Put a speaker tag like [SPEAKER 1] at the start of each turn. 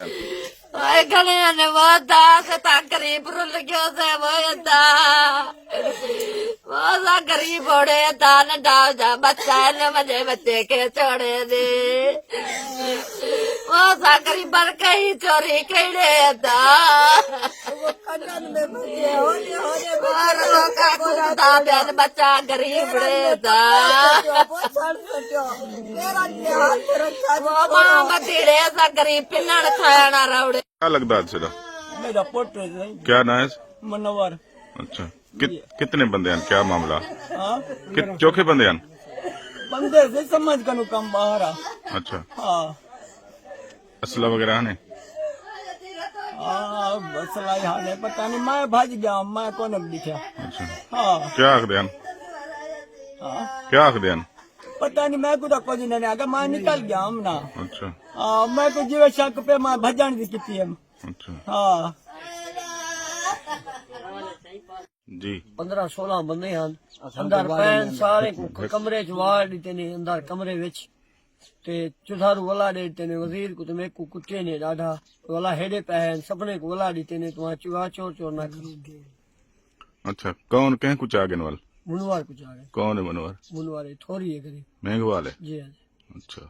[SPEAKER 1] ओए गले ने वो दास ता गरीब रुल गयो से वो दा वो सा गरीब होड़े दान डाव जा बच्चा ने मजे बच्चे के छोड़े दे वो सा गरीब बर कहीं चोरी कईड़े दा वो कटन में बजे होने और वो का कुत्ता बेन बच्चा गरीब रे दा वो मां बतीड़े सा गरीब पिनण खाना रावड़े
[SPEAKER 2] क्या लगता है तेरा?
[SPEAKER 3] मेरा पोर्ट है।
[SPEAKER 2] क्या नाम है?
[SPEAKER 3] मनोवर।
[SPEAKER 2] अच्छा कितने बंदे हैं? क्या मामला?
[SPEAKER 3] हाँ
[SPEAKER 2] चौके बंदे हैं?
[SPEAKER 3] बंदे से समझ कर कम बाहर आ।
[SPEAKER 2] अच्छा
[SPEAKER 3] हाँ
[SPEAKER 2] असला वगैरह ने?
[SPEAKER 3] हाँ असला यहाँ नहीं पता नहीं, मैं भाज गया, मैं कौन दिखा।
[SPEAKER 2] अच्छा
[SPEAKER 3] हाँ
[SPEAKER 2] क्या आख देन?
[SPEAKER 3] हाँ
[SPEAKER 2] क्या आख देन?
[SPEAKER 3] पता नहीं, मैं कुछ कुछ नहीं आगे, मैं निकल गया हम ना।
[SPEAKER 2] अच्छा
[SPEAKER 3] हाँ मैं कुछ जीवे शक पे मैं भजन दी की है।
[SPEAKER 2] अच्छा
[SPEAKER 3] हाँ
[SPEAKER 2] जी
[SPEAKER 4] 15-16 ਬੰਦੇ ਹਨ ਅੰਦਰ ਪੈਣ ਸਾਰੇ ਕਮਰੇ ਚ ਵਾੜ ਦਿੱਤੇ ਨੇ ਅੰਦਰ ਕਮਰੇ ਵਿੱਚ ਤੇ ਚੁਧਾਰੂ ਵਲਾ ਦੇ ਦਿੱਤੇ ਨੇ ਵਜ਼ੀਰ ਕੋ ਤੇ ਮੇਕੂ ਕੁੱਤੇ ਨੇ ਡਾਢਾ ਵਲਾ ਹੈਡੇ ਪੈਣ ਸਪਨੇ ਕੋ ਵਲਾ ਦਿੱਤੇ ਨੇ ਤੁਆ ਚੁਆ ਚੋਰ ਚੋਰ ਨਾ ਕਰੋਗੇ।
[SPEAKER 2] अच्छा कौन कहीं कुछ आगे वाल
[SPEAKER 4] मुनवार कुछ आ गए
[SPEAKER 2] कौन है मनोहर?
[SPEAKER 4] मुनवार थोड़ी है करी
[SPEAKER 2] महंगवाल है?
[SPEAKER 4] जी हाँ।
[SPEAKER 2] अच्छा